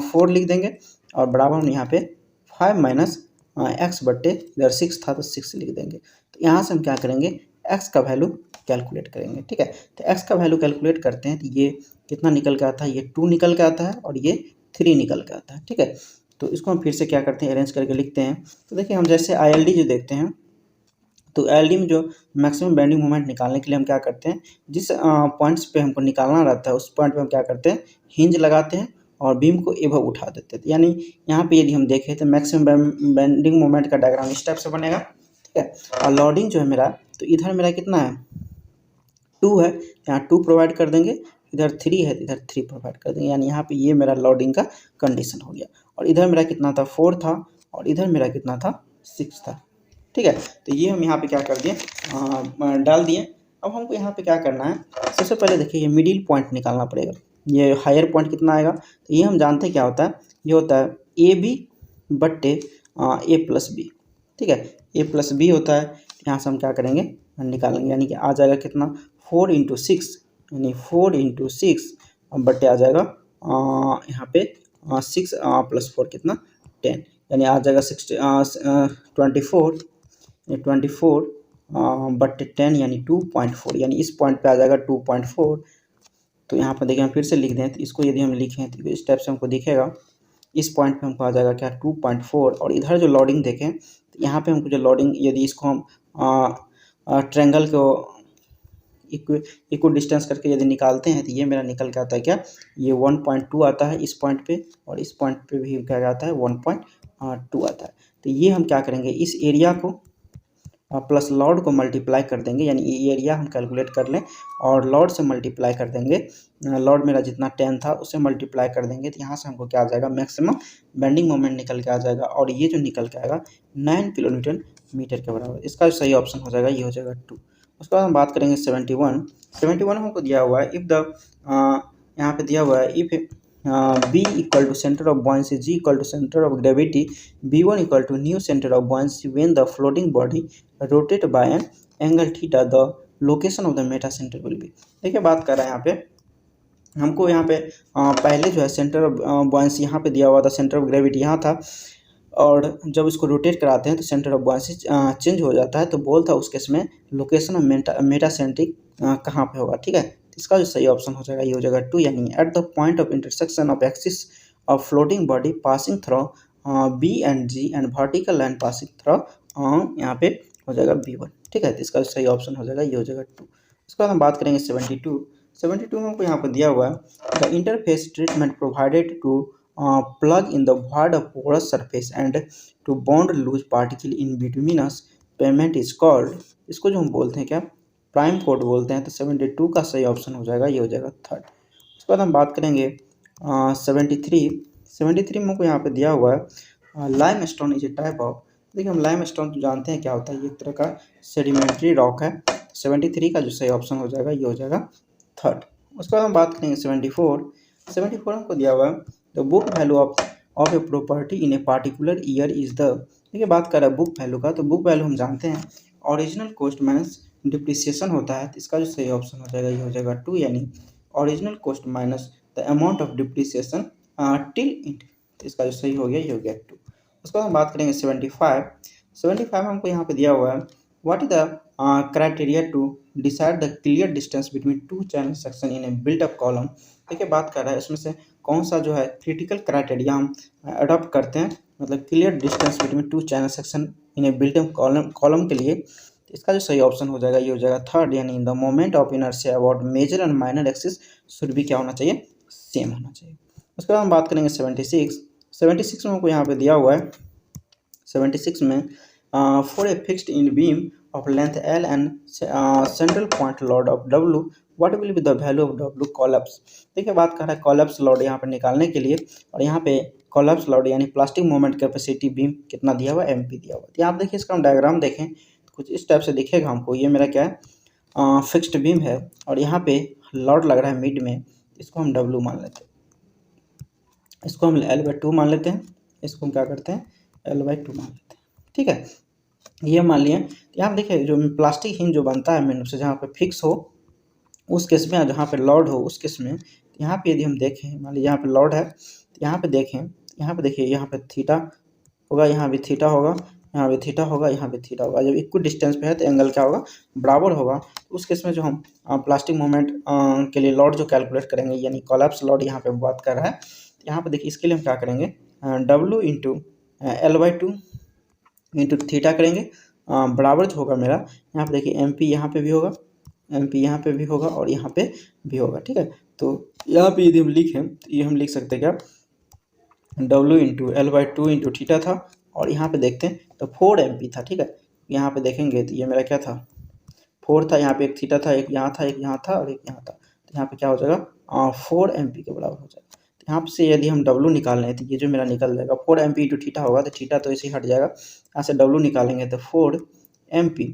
4 लिख देंगे और बराबर हम यहाँ पे 5 - x बट्टे इधर 6 था तो 6 लिख देंगे। तो यहाँ से हम क्या करेंगे x का वैल्यू कैलकुलेट करेंगे, ठीक है। तो x का वैल्यू कैलकुलेट करते हैं तो ये कितना निकल के आता है, ये 2 निकल के आता है और ये 3 निकल के आता है, ठीक है। तो इसको हम फिर से क्या करते हैं अरेंज करके लिखते हैं। तो देखिए हम जैसे ILD जो देखते हैं तो ILD में जो मैक्सिमम बेंडिंग मोमेंट निकालने के लिए हम क्या करते हैं जिस पॉइंट्स पे हमको निकालना रहता है उस पॉइंट पे हम क्या करते हैं हिंज लगाते हैं और बीम को एभव उठा देते हैं। यानी यहाँ पे यदि हम देखें तो मैक्सिमम बेंडिंग मोमेंट का डायग्राम इस टाइप से बनेगा, ठीक है। और लोडिंग जो है मेरा तो इधर मेरा कितना है 2 है, यहाँ 2 प्रोवाइड कर देंगे, इधर 3 है तो इधर 3 प्रोवाइड कर देंगे, यानी यहाँ पे ये मेरा लोडिंग का कंडीशन हो गया। और इधर मेरा कितना था 4 था और इधर मेरा कितना था 6 था, ठीक है। तो ये हम यहाँ पे क्या कर दिए डाल दिए। अब हमको यहाँ पे क्या करना है सबसे पहले देखिए ये मिडिल पॉइंट निकालना पड़ेगा, ये हायर पॉइंट कितना आएगा। तो ये हम जानते हैं क्या होता है, ये होता है AB बट्टे A+B, ठीक है। A+B होता है, यहाँ से हम क्या करेंगे निकालेंगे, यानी कि आ जाएगा कितना 4 × 6 यानी 4 इंटू 6 बटे आ जाएगा यहाँ पे 6 प्लस 4 कितना 10, यानी आ जाएगा 24 बटे 10 यानी 2.4, यानी इस पॉइंट पे आ जाएगा 2.4। तो यहाँ पर देखिए हम फिर से लिख दें, तो इसको यदि हम लिखें तो इस टाइप से हमको दिखेगा, इस पॉइंट पे हमको आ जाएगा क्या 2.4। और इधर जो लॉडिंग देखें तो यहाँ पे हमको जो लॉडिंग, यदि इसको हम ट्रायंगल को इक्व डिस्टेंस करके यदि निकालते हैं तो ये मेरा निकल के आता है क्या, ये 1.2 आता है इस पॉइंट पे, और इस पॉइंट पे भी क्या आता है 1.2 आता है। तो ये हम क्या करेंगे, इस एरिया को प्लस लॉड को मल्टीप्लाई कर देंगे, यानी ये एरिया हम कैलकुलेट कर लें और लॉड से मल्टीप्लाई कर देंगे, लॉड मेरा जितना 10 था उससे मल्टीप्लाई कर देंगे, तो यहाँ से हमको क्या आ जाएगा, मैक्सिमम बेंडिंग मोमेंट निकल के आ जाएगा, और ये जो निकल के आएगा 9 किलोन्यूटन मीटर के बराबर। इसका जो सही ऑप्शन हो जाएगा ये हो जाएगा 2। उसके बाद हम बात करेंगे 71 हमको दिया हुआ है, इफ़ द यहाँ पे दिया हुआ है if B equal to center of buoyancy, G equal to center of gravity, B1 equal to new center of buoyancy when the floating body rotate by an angle theta, the location of the meta center will be। देखिए बात कर रहे हैं यहाँ पे, हमको यहाँ पे पहले जो है सेंटर ऑफ बुआंसी यहाँ पे दिया हुआ था, सेंटर ऑफ ग्रेविटी यहाँ था, और जब इसको रोटेट कराते हैं तो सेंटर ऑफ बुआंसी चेंज हो जाता है, तो बोल था उस केस में लोकेशन ऑफ मेटा सेंट्रिक कहाँ पे होगा, ठीक है। इसका जो सही ऑप्शन हो जाएगा ये हो जाएगा 2, यानी at the point of intersection of axis of floating body passing through B and G and vertical line passing through यहाँ पे हो जाएगा B1, ठीक है। तो इसका सही ऑप्शन हो जाएगा ये हो जाएगा 2। उसके बाद हम बात करेंगे 72 में हमको यहाँ पर दिया हुआ है, the interface treatment provided to plug in the void of porous surface and to bond loose particle in betweenus payment is called, इसको जो हम बोलते हैं क्या, प्राइम कोड बोलते हैं। तो 72 का सही ऑप्शन हो जाएगा ये हो जाएगा 3rd। उसके बाद हम बात करेंगे 73 में हमको यहाँ पे दिया हुआ है lime stone is a type of, देखिए हम लाइम स्टोन तो जानते हैं क्या होता है, ये एक तरह का सेडिमेंट्री रॉक है। 73 का जो सही ऑप्शन हो जाएगा ये हो जाएगा 3rd। उसके बाद हम बात करेंगे 74 हमको दिया हुआ है, the book value of a property in a particular year is the, देखिए बात कर रहा है बुक वैल्यू का, तो बुक वैल्यू हम जानते हैं ओरिजिनल कॉस्ट माइनस डिप्रिसिएशन होता है। तो इसका जो सही ऑप्शन हो जाएगा ये हो जाएगा 2, यानी original cost minus the amount of depreciation till it. तो इसका जो सही हो गया ये हो गया 2। उसके बाद हम बात करेंगे 75 हमको यहाँ पे दिया हुआ है, what is the criteria to decide the clear distance between two channel section in a built up column. देखिए बात कर रहा है इसमें से कौन सा जो है क्रिटिकल क्राइटेरिया हम अडॉप्ट करते हैं, मतलब clear distance between two channel section in a built up column के लिए। तो इसका जो सही ऑप्शन हो जाएगा ये हो जाएगा 3rd, यानी the moment of inertia about major and minor axis should भी क्या होना चाहिए, सेम होना चाहिए। उसके बाद हम बात करेंगे 76 में हमको यहाँ पे दिया हुआ है, 76 में for a fixed in beam of length L and central point load of W, what will be the value of W collapse। देखिए बात कर रहा है collapse load यहाँ पर निकालने के लिए, और यहाँ पे collapse load यानी प्लास्टिक मोमेंट कैपेसिटी बीम कितना दिया हुआ है, MP दिया हुआ है। तो यहाँ आप देखिए इसका हम डायग्राम देखें कुछ इस टाइप से दिखेगा हमको, ये मेरा क्या है फिक्स्ड बीम है, और यहाँ पे लोड लग रहा है मिड में, इसको हम W मान लेते हैं, इसको हम L/2 मान लेते हैं, इसको हम क्या करते हैं L/2 मान लेते हैं, ठीक है। ये मान लिए, यहाँ देखिए जो प्लास्टिक हिंज जो बनता है मेन से जहाँ पे फिक्स हो उस केस में, जहाँ पे लोड हो उस केस में, यहाँ पे यदि हम देखें, मान लीजिए यहाँ पे लोड है, तो यहाँ पे देखें, यहाँ पे देखिए यहाँ पे थीटा होगा, यहाँ भी थीटा होगा, यहाँ भी थीटा होगा, यहाँ भी थीटा होगा। जब इक्वल डिस्टेंस पे है तो एंगल क्या होगा, बराबर होगा। तो उस केस में जो हम प्लास्टिक मूवमेंट के लिए लोड जो कैलकुलेट करेंगे, यानी कोलैप्स लोड यहाँ पे बात कर रहा है, यहाँ पे देखिए इसके लिए हम क्या करेंगे W into L/2 into theta करेंगे, बराबर जो होगा मेरा, यहाँ पे देखिए MP यहाँ पे भी होगा, MP यहाँ पे भी होगा, और यहाँ पे भी होगा, ठीक है। तो यहाँ पे यदि हम लिखें तो ये हम लिख सकते हैं क्या, W into L/2 into theta था, और यहाँ पे देखते हैं तो 4 MP था, ठीक है। यहाँ पे देखेंगे तो ये मेरा क्या था 4 था, यहाँ पे एक थीटा था, एक यहाँ था, एक यहाँ था और एक यहाँ था, तो यहाँ पे क्या हो जाएगा 4 MP के बराबर हो जाएगा। यहाँ से यदि हम W निकाल लें तो ये जो मेरा निकल जाएगा 4 MP इंटू थीटा होगा, तो थीटा तो ऐसे ही हट जाएगा, यहाँ से W निकालेंगे तो 4 MP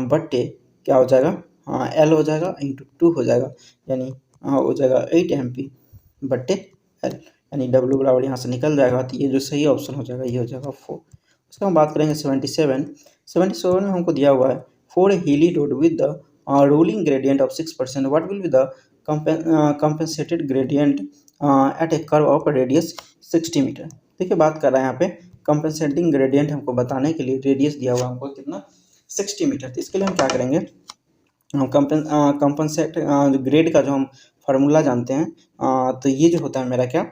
बट्टे क्या हो जाएगा L हो जाएगा इंटू 2 हो जाएगा, यानी हो जाएगा 8 MP बट्टे L, यानी W बराबर यहाँ से निकल जाएगा। तो ये जो सही ऑप्शन हो जाएगा ये हो जाएगा 4। उसका हम बात करेंगे 77 में हमको दिया हुआ है, for a hilly road with the ruling gradient of 6%, what will be the compensated gradient at a curve of radius 60 metre. देखिए बात कर रहा है यहाँ पे कंपेंसेटिंग ग्रेडियंट हमको बताने के लिए रेडियस दिया हुआ हमको कितना 60 मीटर। तो इसके लिए हम क्या करेंगे, कंपनसेट ग्रेड का जो हम फार्मूला जानते हैं, तो ये जो होता है मेरा क्या,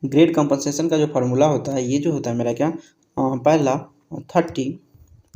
ग्रेड कंपनसेशन का जो फार्मूला होता है ये जो होता है मेरा क्या, पहला 30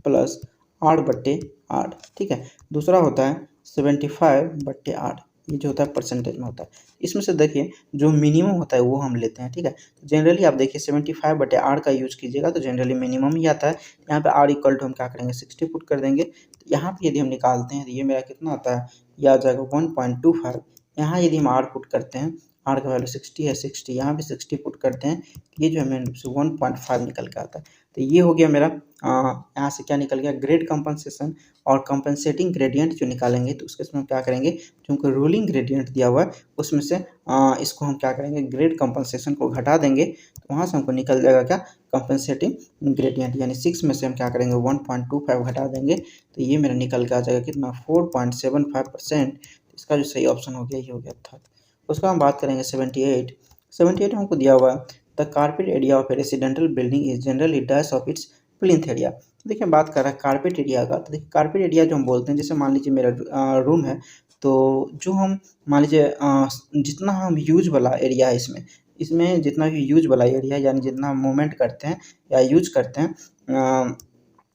प्लस 8/8, ठीक है। दूसरा होता है 75/8, ये जो होता है परसेंटेज में होता है। इसमें से देखिए जो मिनिमम होता है वो हम लेते हैं, ठीक है। तो जनरली आप देखिए 75/8 का यूज कीजिएगा तो जनरली मिनिमम ही आता है। यहाँ पे आर इक्वल टू हम क्या करेंगे 60 पुट कर देंगे। तो यहाँ पे यदि हम निकालते हैं तो ये मेरा कितना आता है, ये आ जाएगा 1.25। यहाँ यदि हम आर पुट करते हैं, आर का वैल्यू 60 है, 60 यहाँ भी 60 पुट करते हैं, ये जो है मेन रूप से 1.5 निकल के आता है। तो ये हो गया मेरा, यहाँ से क्या निकल गया, ग्रेड कंपनसेशन और कंपनसेटिंग ग्रेडियंट जो निकालेंगे तो उसके हम क्या करेंगे, क्योंकि रूलिंग ग्रेडियंट दिया हुआ है उसमें से इसको हम क्या करेंगे, ग्रेड कंपनसेशन को घटा देंगे तो वहाँ से हमको निकल जाएगा क्या, कंपनसेटिंग ग्रेडियंट, यानी 6 में से हम क्या करेंगे 1.25 घटा देंगे तो ये मेरा निकल के आ जाएगा कितना 4.75%। इसका जो सही ऑप्शन हो गया ये हो गया थर्ड। उसका हम बात करेंगे 78 हमको दिया हुआ है, the carpet area of A residential building is generally dash of its plinth area. तो देखिए बात कर रहा है कारपेट एरिया का, तो देखिए कारपेट एरिया जो हम बोलते हैं, जैसे मान लीजिए मेरा रूम है, तो जो हम मान लीजिए जितना हम यूज वाला एरिया है इसमें जितना भी यूज वाला एरिया है, यानी जितना मूवमेंट करते हैं या यूज करते हैं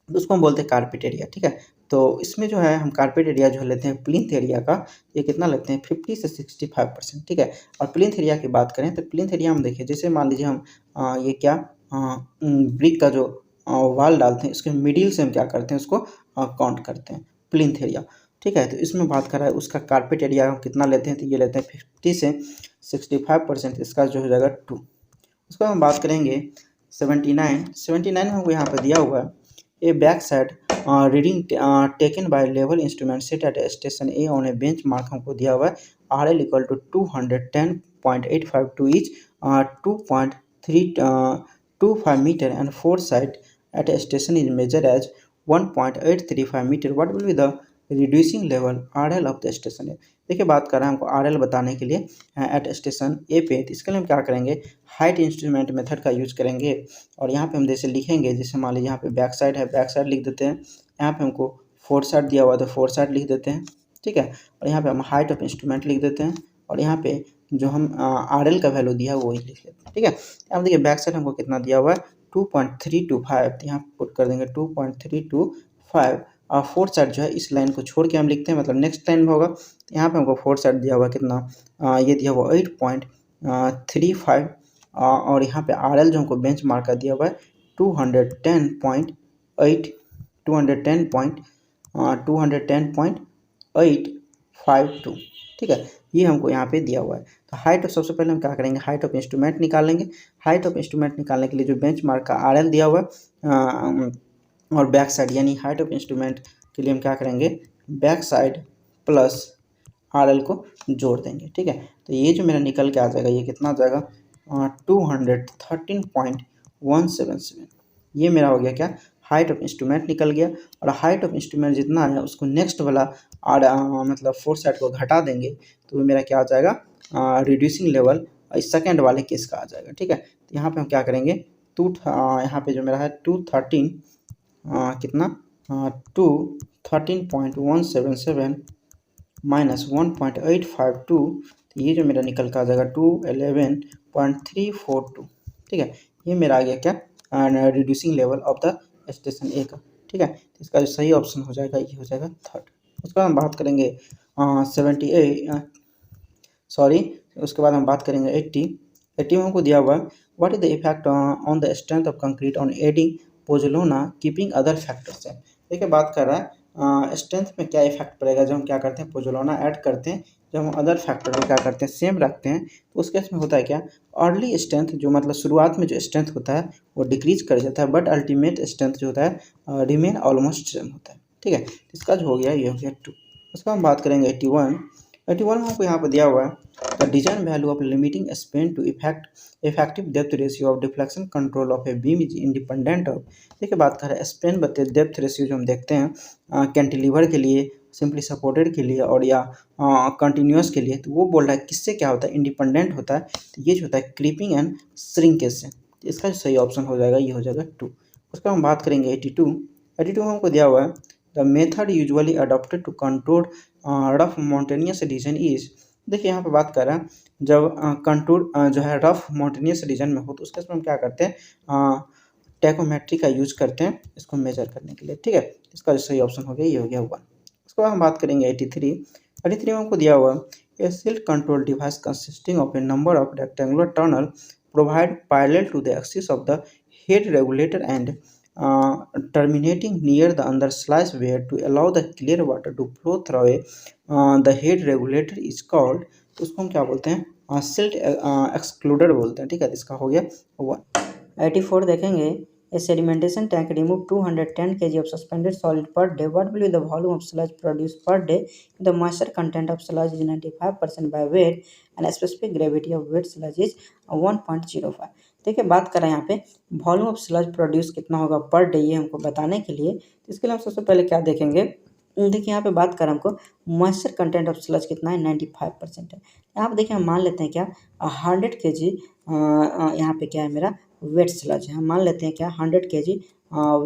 उसको हम बोलते हैं कारपेट एरिया, ठीक है। तो इसमें जो है हम कारपेट एरिया जो लेते हैं प्लिंथ एरिया का, ये कितना लेते हैं 50 से 65%, ठीक है। और प्लिंथ एरिया की बात करें तो प्लिंथ एरिया हम देखिए, जैसे मान लीजिए हम ये क्या ब्रिक का जो वाल डालते हैं उसके मिडिल से हम क्या करते हैं उसको काउंट करते हैं प्लिंथ एरिया, ठीक है। तो इसमें बात कर रहा है उसका कारपेट एरिया हम कितना लेते हैं, तो ये लेते हैं 50 से 65%, इसका जो हो जाएगा 2। उसको हम बात करेंगे 79 में हमको यहाँ पर दिया हुआ है a back side reading taken by level instrument set at station A on a bench mark हमको दिया हुआ है RL equal to 210.85 to each 2.325 metre and fore side at a station is measure as 1.835 metre, what will be the reducing level RL of the station A. देखिए बात कर रहा है हमको RL बताने के लिए एट स्टेशन ए पे, तो इसके लिए हम क्या करेंगे, हाइट इंस्ट्रूमेंट मेथड का यूज करेंगे। और यहाँ पे हम जैसे लिखेंगे, जैसे मान लीजिए यहाँ पे बैक साइड है, बैक साइड लिख देते हैं, यहाँ पे हमको फोर साइड दिया हुआ है तो फोर साइड लिख देते हैं, ठीक है। और यहाँ पे हम हाइट ऑफ इंस्ट्रूमेंट लिख देते हैं और यहाँ पे जो हम RL का वैल्यू दिया है वो ही लिख लेते हैं, ठीक है। अब देखिए बैक साइड हमको कितना दिया हुआ है 2.325, तो यहाँ पुट कर देंगे 2.325 और फोर्थ साइड जो है इस लाइन को छोड़ के हम लिखते हैं, मतलब नेक्स्ट लाइन में होगा। तो यहाँ पे हमको फोर्थ साइड दिया हुआ कितना, ये दिया हुआ 8.35 और यहाँ पे RL जो हमको बेंच मार्क का दिया हुआ है 210.852, ठीक है। ये हमको यहाँ पे दिया हुआ है। तो हाइट ऑफ, सबसे पहले हम क्या करेंगे, हाइट ऑफ इंस्ट्रूमेंट निकालेंगे। हाइट ऑफ इंस्ट्रूमेंट निकालने के लिए जो बेंच मार्क का RL दिया हुआ है और बैक साइड, यानी हाइट ऑफ इंस्ट्रूमेंट के लिए हम क्या करेंगे, बैक साइड प्लस RL को जोड़ देंगे, ठीक है। तो ये जो मेरा निकल के आ जाएगा, ये कितना आ जाएगा 213.177, ये मेरा हो गया क्या, हाइट ऑफ इंस्ट्रूमेंट निकल गया। और हाइट ऑफ इंस्ट्रूमेंट जितना है उसको नेक्स्ट वाला मतलब फोर्थ साइड को घटा देंगे तो मेरा क्या आ जाएगा, रिड्यूसिंग लेवल इस सेकेंड वाले केस का आ जाएगा, ठीक है। तो यहाँ पे हम क्या करेंगे, यहाँ पे जो मेरा है 213 कितना 213.177 माइनस 1.852, तो ये जो मेरा निकल का आ जाएगा 211.342, ठीक है। ये मेरा आ गया क्या, reducing level of the station A का, ठीक है। तो इसका जो सही ऑप्शन हो जाएगा ये हो जाएगा थर्ड। उसके बाद हम बात करेंगे 78, उसके बाद हम बात करेंगे 80 में हमको दिया हुआ है what is the effect on the strength of concrete on adding pozzolana keeping other factors है। देखिए बात कर रहा है स्ट्रेंथ में क्या इफेक्ट पड़ेगा जब हम क्या करते हैं पोजोलोना ऐड करते हैं, जब हम अदर फैक्टर को क्या करते हैं सेम रखते हैं। तो उस केस में होता है क्या, अर्ली स्ट्रेंथ जो मतलब शुरुआत में जो स्ट्रेंथ होता है वो डिक्रीज कर जाता है, बट अल्टीमेट स्ट्रेंथ जो होता है रिमेन ऑलमोस्ट सेम होता है, ठीक है। इसका जो हो गया ये हो गया 2। उसका हम बात करेंगे 81 81 में हमको यहाँ पर दिया हुआ है the design value of limiting span to effective depth ratio of deflection control of a beam is independent of. देखिए बात कर रहे हैं स्पेन बते डेप्थ रेशियो जो हम देखते हैं कैंटिलीवर के लिए, सिंपली सपोर्टेड के लिए और या कंटिन्यूस के लिए, तो वो बोल रहा है किससे क्या होता है, इंडिपेंडेंट होता है। तो ये जो होता है क्रीपिंग एंड श्रिंकेज से। तो इसका जो सही ऑप्शन हो जाएगा ये हो जाएगा 2। उसका हम बात करेंगे 82। 82 में हमको दिया हुआ है the method usually adopted to control rough mountainous region is. देखिए यहाँ पे बात कर रहे हैं जब कंटूर जो है रफ माउंटेनियस रीजन में हो तो उसके हम क्या करते हैं, टैकोमेट्री का यूज करते हैं इसको मेजर करने के लिए। ठीक है, इसका जो सही ऑप्शन हो गया ये हो गया 1। उसके बाद हम बात करेंगे 83। 83 में हमको दिया हुआ a silt control device consisting of a number of rectangular tunnel provide parallel to the axis of the head regulator and terminating near the underslice where to allow the clear water to flow through the head regulator is called। तो उसको हम क्या बोलते हैं, silt excluder बोलते हैं। ठीक है, इसका हो गया 1। 84 देखेंगे a sedimentation tank remove 210 kg of suspended solid per day, what will be the volume of sludge produced per day? The moisture content of sludge is 95% by weight and specific gravity of wet sludge is 1.05। देखिए बात करें यहाँ पे volume of sludge produce कितना होगा per day, ये हमको बताने के लिए तो इसके लिए हम सबसे पहले क्या देखेंगे, देखिए यहाँ पे बात करें हमको मॉइस्चर कंटेंट ऑफ स्लज कितना है 95% है। यहाँ पे देखिए हम मान लेते हैं क्या 100 kg यहाँ पे क्या है मेरा वेट स्लज है, हम मान लेते हैं क्या 100 kg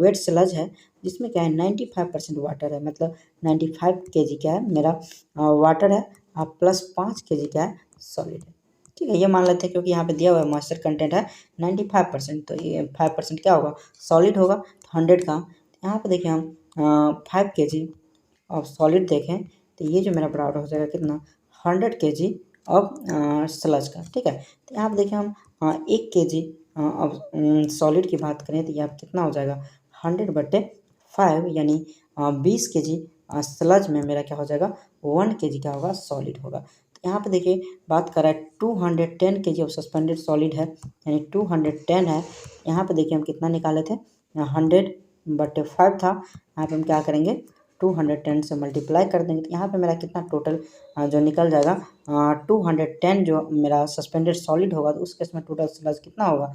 वेट स्लज है जिसमें क्या है 95% वाटर है, मतलब 95 kg क्या है मेरा वाटर है प्लस 5 kg क्या है सॉलिड है। ठीक है, ये मान लेते हैं क्योंकि यहाँ पे दिया हुआ है मॉइस्चर कंटेंट है 95%, तो ये 5% क्या होगा सॉलिड होगा, तो 100 का यहाँ पे देखिए हम 5 kg ऑफ सॉलिड देखें तो ये जो मेरा बराबर हो जाएगा कितना 100 kg ऑफ स्लज का। ठीक है, तो यहाँ पे देखिए हम 1 kg ऑफ सॉलिड की बात करें तो यहाँ पे कितना हो जाएगा 100/5 यानी 20 kg स्लज में मेरा क्या हो जाएगा 1 kg क्या होगा सॉलिड होगा। यहाँ पे देखिए बात कर रहा है 210 kg ऑफ सस्पेंडेड सॉलिड है यानी 210 है। यहाँ पे देखिए हम कितना निकाले थे 100/5 था, यहाँ पे हम क्या करेंगे 210 से मल्टीप्लाई कर देंगे तो यहाँ पे मेरा कितना टोटल जो निकल जाएगा 210 जो मेरा सस्पेंडेड सॉलिड होगा तो उस केस में टोटल स्लज कितना होगा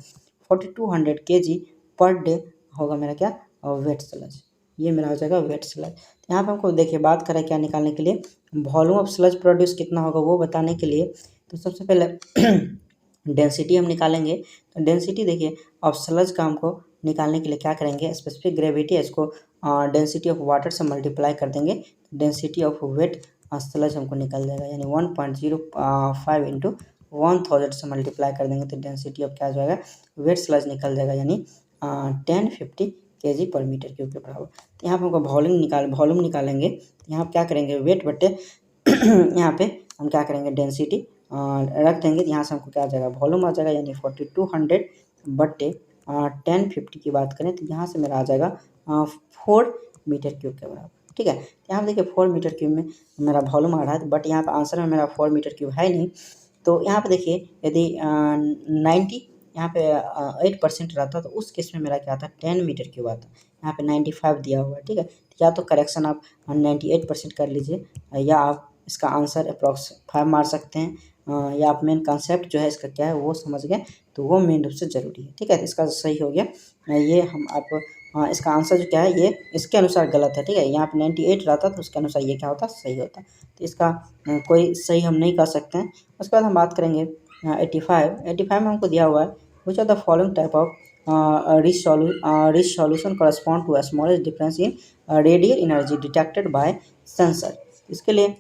4200 kg पर डे होगा मेरा क्या वेट स्लज, ये मेरा हो जाएगा वेट स्लज। यहाँ पे हमको देखिए बात करें क्या निकालने के लिए वॉल्यूम ऑफ स्लज प्रोड्यूस कितना होगा वो बताने के लिए, तो सबसे पहले डेंसिटी हम निकालेंगे। तो डेंसिटी देखिए ऑफ स्लज का हमको निकालने के लिए क्या करेंगे स्पेसिफिक ग्रेविटी है इसको डेंसिटी ऑफ वाटर से मल्टीप्लाई कर देंगे, डेंसिटी ऑफ वेट स्लज हमको निकल जाएगा यानी 1.05 इंटू 1000 से मल्टीप्लाई कर देंगे तो डेंसिटी ऑफ क्या हो जाएगा वेट स्लज निकल जाएगा यानी 1050 kg पर मीटर क्यूब के बराबर। तो यहाँ पे हमको वॉल्यूम निकालेंगे, यहाँ पे क्या करेंगे वेट बटे यहाँ पे हम क्या करेंगे डेंसिटी रख देंगे तो यहाँ से हमको क्या आ जाएगा वॉल्यूम आ जाएगा यानी 4200/1050 की बात करें तो यहाँ से मेरा आ जाएगा 4 मीटर क्यूब के बराबर। ठीक है, तो यहाँ पे देखिए 4 मीटर क्यूब में मेरा वॉल्यूम आ रहा है बट यहाँ पे आंसर में मेरा 4 मीटर क्यूब है नहीं। तो यहाँ पे देखिए यदि 90 यहाँ पे 8% रहता तो उस केस में मेरा क्या आता 10 मीटर क्यूब आता, यहाँ पे 95 दिया हुआ है। ठीक है, तो या तो करेक्शन आप 98% कर लीजिए या आप इसका आंसर अप्रॉक्स 5 मार सकते हैं या आप मेन कॉन्सेप्ट जो है इसका क्या है वो समझ गए तो वो मेन रूप से ज़रूरी है। ठीक है, तो इसका सही हो गया ये हम आप इसका आंसर जो क्या है ये इसके अनुसार गलत है। ठीक है, यहाँ पे 98 रहता तो उसके अनुसार ये क्या होता सही होता, तो इसका कोई सही हम नहीं कर सकते हैं। उसके बाद हम बात करेंगे 85 में हमको दिया हुआ है which are the following type of rich solution correspond to a smallest difference in radial energy detected by sensor। इसके लिए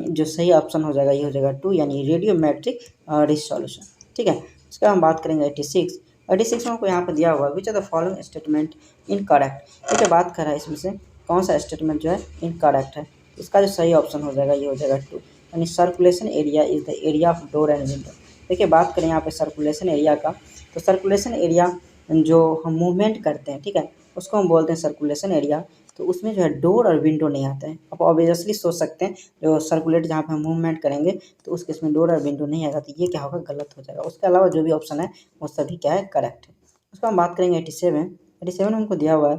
जो सही ऑप्शन हो जाएगा ये हो जाएगा 2 यानी रेडियोमेट्रिक रिच सॉल्यूशन। ठीक है, उसके बाद हम बात करेंगे 86 में हमको यहाँ पर दिया हुआ which are the following statement incorrect. ठीक है, बात कर रहा है इसमें से कौन सा स्टेटमेंट जो है इनकरेक्ट है, इसका जो सही ऑप्शन हो जाएगा ये हो जाएगा 2 यानी circulation area is the area of door and window. देखिए बात करें यहाँ पे सर्कुलेशन एरिया का तो सर्कुलेशन एरिया जो हम मूवमेंट करते हैं ठीक है उसको हम बोलते हैं सर्कुलेशन एरिया, तो उसमें जो है डोर और विंडो नहीं आता है। आप ऑब्वियसली सोच सकते हैं जो सर्कुलेट जहाँ पे हम मूवमेंट करेंगे तो उस केस में डोर और विंडो नहीं आएगा तो ये क्या होगा गलत हो जाएगा। उसके अलावा जो भी ऑप्शन है वो सभी क्या है करेक्ट है। उसको हम बात करेंगे 87 में हमको दिया हुआ है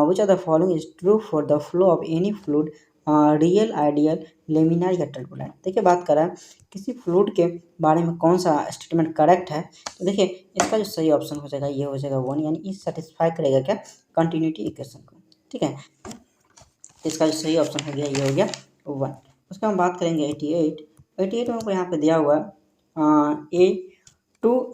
which are the following is true for the flow of any fluid real, ideal, laminar या टर्बुलेंट। देखिए बात कर रहा है किसी फ्लूइड के बारे में कौन सा स्टेटमेंट करेक्ट है, तो देखिए इसका जो सही ऑप्शन हो जाएगा ये हो जाएगा 1, यानी ये सेटिस्फाई करेगा क्या कंटिन्यूटी इक्वेशन को, ठीक है। इसका जो सही ऑप्शन हो गया ये हो गया 1। उसका हम बात करेंगे 88 में हमको यहाँ पे दिया हुआ a two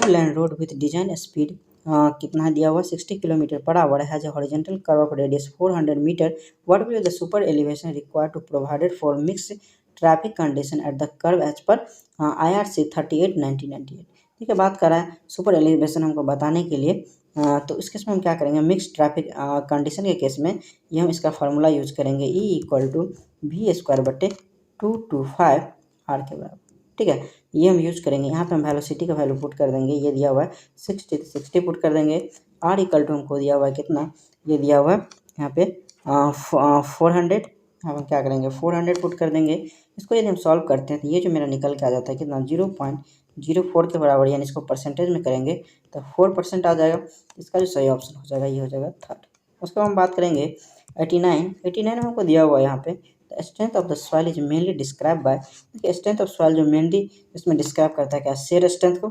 lane road with design speed कितना दिया हुआ 60 kilometre per hour has a horizontal curve of radius 400 metre. What will be the super elevation required to provided for mix traffic condition at the curve as per IRC 38/1998। ठीक है, बात कर रहा है super elevation हमको बताने के लिए तो इस केस में हम क्या करेंगे, मिक्स ट्रैफिक कंडीशन के केस में ये हम इसका फार्मूला यूज करेंगे E=V²/225 R के बराबर। ठीक है, ये हम यूज करेंगे। यहाँ पे हम वेलोसिटी का वैल्यू पुट कर देंगे, ये दिया हुआ है 60 पुट कर देंगे। R= हमको दिया हुआ है कितना, ये दिया हुआ है यहाँ पे 400। हम क्या करेंगे 400 पुट कर देंगे। इसको यदि हम सॉल्व करते हैं तो ये जो मेरा निकल के आ जाता है कितना 0.04 के बराबर, यानी इसको परसेंटेज में करेंगे तो 4% आ जाएगा। इसका जो सही ऑप्शन हो जाएगा ये हो जाएगा 3rd। उसके बाद हम बात करेंगे 89 में हमको दिया हुआ है यहाँ पे strength of the soil is mainly describe by. देखिए स्ट्रेंथ ऑफ सॉइल जो मेनली इसमें डिस्क्राइब करता है क्या, शेयर स्ट्रेंथ को।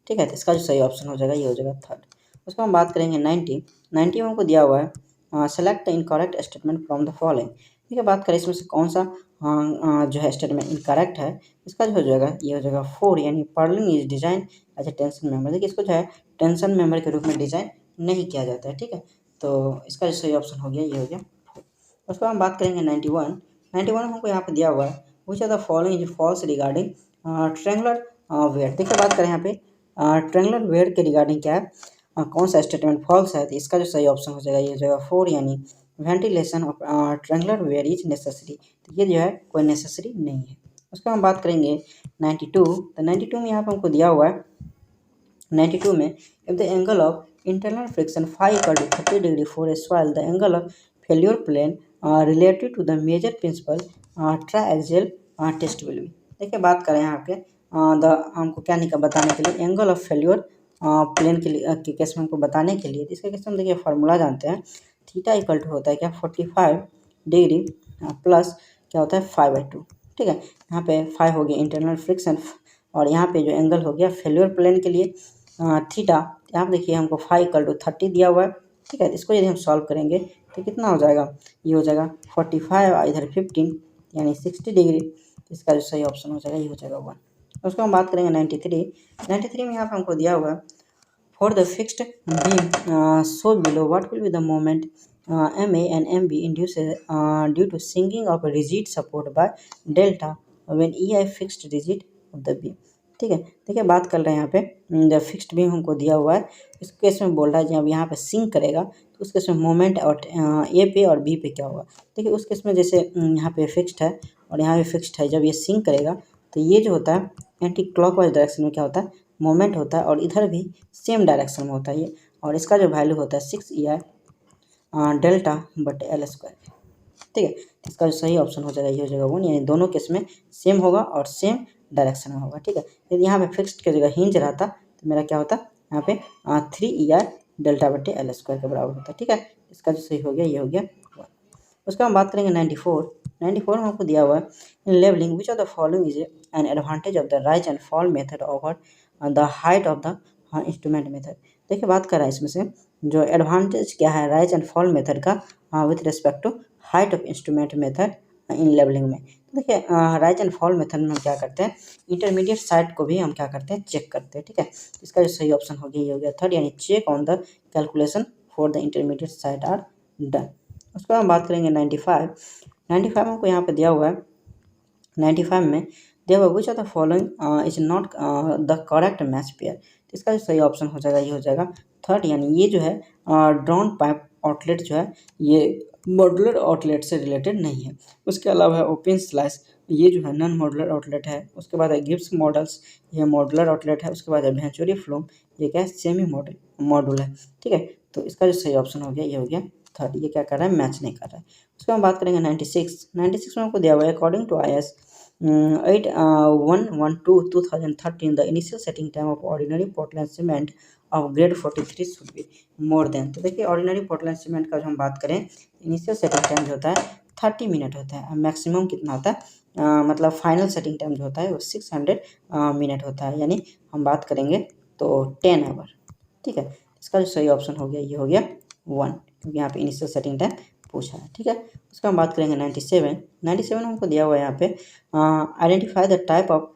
ठीक है, तो इसका जो सही ऑप्शन हो जाएगा ये हो जाएगा 3rd। उसको हम बात करेंगे 90 में हमको दिया हुआ है select the incorrect statement from the following. ठीक है, बात करें इसमें से कौन सा जो है स्टेटमेंट इनकरेक्ट है। इसका जो हो जाएगा ये हो जाएगा 4, यानी purlin is design as a tension member. देखिए इसको जो है टेंशन मेंबर के रूप में डिजाइन नहीं किया जाता है। ठीक है, तो इसका जो सही ऑप्शन हो गया ये हो गया 4। उसके बाद हम बात करेंगे 91 में हमको यहाँ पे दिया हुआ है which are the following is false regarding triangular weir. देखिए बात करें यहाँ पे ट्रेंगुलर वेयर के रिगार्डिंग क्या है, कौन सा स्टेटमेंट फॉल्स है, तो इसका जो सही ऑप्शन हो जाएगा ये हो जाएगा 4, यानी ventilation of triangular weir is necessary. तो ये जो है कोई नेसेसरी नहीं है। उसका हम बात करेंगे 92, तो 92 में यहाँ पे हमको दिया हुआ है 92 में if the angle of internal friction phi equal to 30 degree for a soil, the angle of failure plane related to the major principal triaxial test will be. देखिए बात करें यहाँ पे हमको क्या निकल बताने के लिए एंगल ऑफ फेल्योर प्लेन के लिए के केस में हमको बताने के लिए, इसका केस में देखिए फार्मूला जानते हैं। थीटा = होता है क्या 45 डिग्री प्लस क्या होता है 5/2। ठीक है, यहाँ पे 5 हो गया इंटरनल फ्रिक्शन और यहाँ पे जो एंगल हो गया फेल्योर प्लेन के लिए थीटा। यहाँ पे देखिए हमको 5 = 30 दिया हुआ है। ठीक है, इसको यदि हम सॉल्व करेंगे तो कितना हो जाएगा, ये हो जाएगा 45 और इधर 15 यानी 60 डिग्री। इसका जो सही ऑप्शन हो जाएगा ये हो जाएगा 1। उसको हम बात करेंगे 93 में यहाँ पे हमको दिया हुआ है for the fixed beam so below what will be the moment MA and MB induced due to sinking of a rigid support by delta when EI fixed rigid of the beam। ठीक है, देखिए बात कर रहे हैं यहाँ पे जब फिक्स्ड बीम हमको दिया हुआ है, इस केस में बोल रहा है जब यहाँ पे सिंक करेगा तो उस केस में मोमेंट और ए पे और बी पे क्या होगा। देखिए उस केस में जैसे यहाँ पे फिक्स्ड है और यहाँ पे फिक्स्ड है, जब ये सिंक करेगा तो ये जो होता है एंटी क्लॉकवाइज डायरेक्शन में क्या होता है, मोमेंट होता है और इधर भी सेम डायरेक्शन में होता है ये, और इसका जो वैल्यू होता है 6EI डेल्टा/L²। ठीक है, इसका जो सही ऑप्शन हो जाएगा ये हो जाएगा 1, यानी दोनों केस में सेम होगा और सेम डायरेक्शन में होगा। ठीक है, यदि यहाँ पे फिक्स्ड की जगह हिंज रहता तो मेरा क्या होता यहाँ पे 3EI डेल्टा/L² के बराबर होता है। ठीक है, इसका जो सही हो गया ये हो गया 1। उसका हम बात करेंगे 94 में हमको दिया हुआ है in levelling which of the following is an advantage of the rise and fall method over the height of the instrument method. देखिए बात कर रहा है इसमें से जो एडवांटेज क्या है राइज एंड फॉल मेथड का with respect to height of instrument method in levelling में। तो देखिए राइज एंड फॉल मेथड में हम क्या करते हैं, इंटरमीडिएट साइड को भी हम क्या करते हैं, चेक करते हैं। ठीक है, इसका जो सही ऑप्शन हो गया ये हो गया 3rd, यानी check on the calculation for the intermediate side are done. उसके बाद हम बात करेंगे 95 में हमको यहाँ पे दिया हुआ है 95 में दिया हुआ विच of the following is not the correct match pair. तो इसका जो सही ऑप्शन हो जाएगा ये हो जाएगा 3rd, यानी ये जो है ड्रॉन पाइप आउटलेट जो है ये मॉड्यूलर आउटलेट से रिलेटेड नहीं है। उसके अलावा है ओपन स्लाइस, ये जो है नॉन मॉड्यूलर आउटलेट है। उसके बाद है गिब्स मॉडल्स, ये मॉड्यूलर आउटलेट है। उसके बाद है वेंचुरी फ्लूम, ये क्या है सेमी मॉड्यूल है। ठीक है, तो इसका जो सही ऑप्शन हो गया ये हो गया 3rd, ये क्या कर रहा है मैच नहीं कर रहा है। उसके बाद हम बात करेंगे 96 में हमको दिया हुआ है according to IS 8112/2013 the initial setting time of ordinary Portland cement of grade 43 should be more than. तो देखिए ऑर्डिनरी पोर्टलैंड सीमेंट का जो हम बात करें इनिशियल सेटिंग टाइम जो होता है 30 मिनट होता है। मैक्सिमम कितना होता है, मतलब फाइनल सेटिंग टाइम जो होता है वो 600 मिनट होता है, यानी हम बात करेंगे तो 10 आवर। ठीक है, इसका जो सही ऑप्शन हो गया ये हो गया 1, क्योंकि यहाँ पे इनिशियल सेटिंग टाइम पूछा है। ठीक है, उसका हम बात करेंगे 97 हमको दिया हुआ है यहाँ पे, identify the type of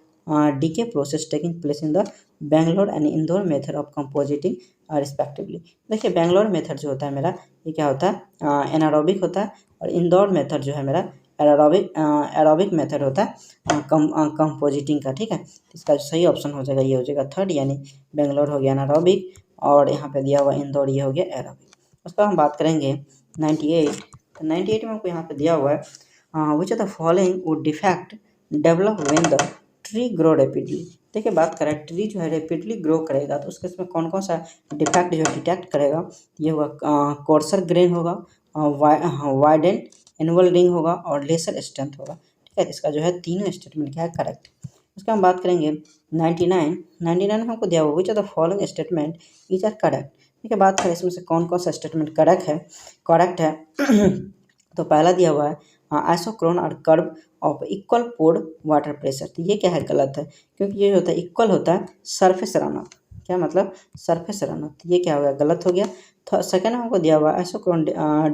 decay process taking place in the Bangalore and Indore method of composting respectively. देखिए बेंगलोर मेथड जो होता है मेरा, ये क्या होता है, एनारोबिक होता है, और इंदौर मेथड जो है मेरा एरोबिक मेथड होता है कंपोजिटिंग का। ठीक है, इसका सही ऑप्शन हो जाएगा ये हो जाएगा 3rd, यानी बेंगलोर हो गया एनारोबिक, और यहाँ पे दिया हुआ इंदौर ये हो गया एरोबिक। उसका हम बात करेंगे 98। तो 98 में हमको यहाँ पे दिया हुआ है which are the following wood defect develop when the tree grow rapidly. देखिए बात करें ट्री जो है रैपिडली ग्रो करेगा तो उसके इसमें कौन कौन सा डिफेक्ट जो है डिटेक्ट करेगा, ये होगा कोर्सर ग्रेन होगा, वाइडेन एनुअल रिंग होगा, और लेसर स्ट्रेंथ होगा। ठीक है, इसका जो है तीनों स्टेटमेंट क्या है करेक्ट। उसका हम बात करेंगे 99 में हमको दिया हुआ which are the following statement is are correct. ठीक है, बात करें इसमें से कौन कौन सा स्टेटमेंट करेक्ट है तो पहला दिया हुआ है आइसोक्रोन और curve of equal pore water pressure. तो ये क्या है गलत है, क्योंकि ये होता है इक्वल होता है सरफेस रन अप। क्या मतलब सरफेस रन अप, ये क्या हो गया गलत हो गया। तो सेकेंड हमको दिया हुआ है isochrone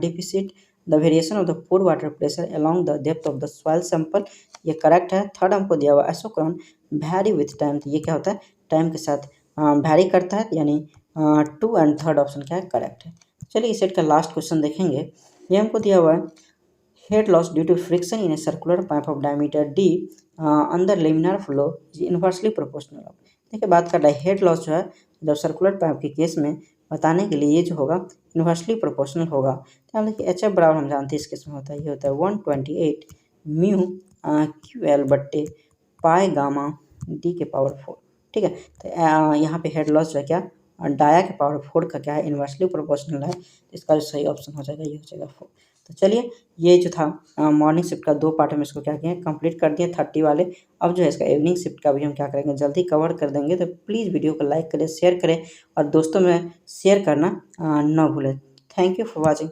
depicts the variation of the pore water pressure along the depth of the soil sample, ये करेक्ट है। थर्ड हमको दिया हुआ आइसोक्रोन वैरी विथ टाइम, तो ये क्या होता है टाइम के साथ वैरी करता है, यानी 2 एंड थर्ड ऑप्शन क्या है करेक्ट है। चलिए इस सेट का लास्ट क्वेश्चन देखेंगे। ये हमको दिया हुआ है head loss due to friction in a circular pipe of diameter d अंदर laminar flow is inversely proportional of. देखिए बात कर रहा है हेड लॉस जो है जब सर्कुलर पाइप के केस में बताने के लिए ये जो होगा इन्वर्सली प्रोपोर्शनल होगा। तो हम देखिए एच एफ बराबर हम जानते हैं इस केस में होता है, ये होता है 128 म्यू क्यू एल बट्टे पाई गामा डी के पावर 4। ठीक है, तो यहाँ पे हेड लॉस जो है क्या डाया के पावर 4 का क्या है इन्वर्सली प्रोपोर्शनल है, तो इसका जो सही ऑप्शन हो जाएगा ये हो जाएगा 4। तो चलिए ये जो था मॉर्निंग शिफ्ट का 2 पार्ट में इसको क्या किए कंप्लीट कर दिए 30 वाले। अब जो है इसका इवनिंग शिफ्ट का भी हम क्या करेंगे जल्दी कवर कर देंगे। तो प्लीज़ वीडियो को लाइक करें, शेयर करें, और दोस्तों में शेयर करना ना भूलें। Thank you for watching.